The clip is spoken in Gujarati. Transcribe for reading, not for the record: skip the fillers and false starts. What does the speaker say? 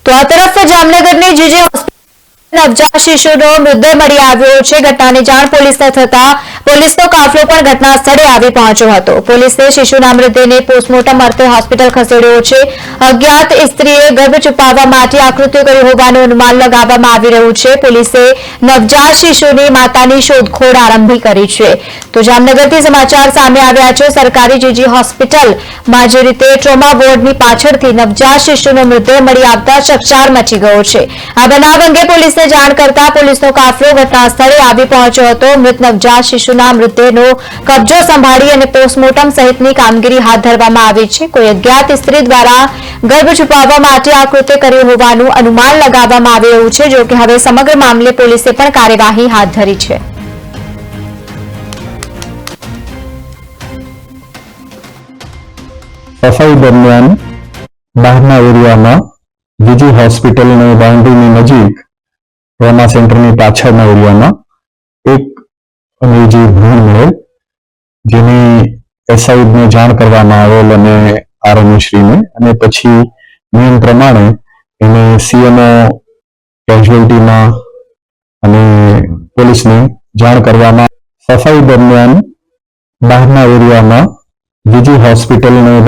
તો આ તરફ જામનગરની જીજી નવજાત શિશુનો મૃતદેહ મળી આવ્યો છે। ઘટનાની જાણ પોલીસને થતા પોલીસનો કાફલો પણ ઘટના સ્થળે આવી પહોંચ્યો હતો। પોલીસે શિશુના મૃતદેહને પોસ્ટમોર્ટમ અર્થે હોસ્પિટલ ખસેડ્યો છે। અજ્ઞાત સ્ત્રીએ ગર્ભ છુપાવવા માટે આ કૃત્ય કર્યું હોવાનું અનુમાન લગાવવામાં આવી રહ્યું છે। પોલીસે નવજાત શિશુની માતાની શોધખોળ આરંભી કરી છે। તો જામનગરથી સમાચાર સામે આવ્યા છે। સરકારી જીજી હોસ્પિટલમાં જે રીતે ટ્રોમા વોર્ડની પાછળથી નવજાત શિશુનો મૃતદેહ મળી આવતા ચકચાર મચી ગયો છે। આ બનાવ અંગે પોલીસને જાણ કરતા પોલીસનો કાફલો ઘટના સ્થળે આવી પહોંચ્યો હતો। મૃત નવજાત શિશુના મૃતદેહનો કબજો સંભાળી અને પોસ્ટમોર્ટમ સહિતની કામગીરી હાથ ધરવામાં આવી છે। કોઈ અજ્ઞાત સ્ત્રી દ્વારા ગર્ભ છુપાવવા માટે આ કૃત્ય કર્યું હોવાનું અનુમાન લગાવવામાં આવી રહ્યું છે। જો કે હવે સમગ્ર મામલે પોલીસે પણ કાર્યવાહી હાથ ધરી છે। સફાઈ દરમિયાન બહારના એરિયામાં જીજી હોસ્પિટલની બાઉન્ડ્રીની નજીક ટ્રોમા સેન્ટરની પાછળના એરિયામાં એક અંગ્રેજી ભ્રૂણ મળેલ, જેની એસઆઈને જાણ કરવામાં આવેલ અને આરએમઓશ્રીને, અને પછી નિયમ પ્રમાણે એને સીએમઓ કેઝ્યુઅલ્ટીમાં અને પોલીસને જાણ કરવામાં। સફાઈ દરમિયાન બહારના એરિયામાં જીજી હોસ્પિટલની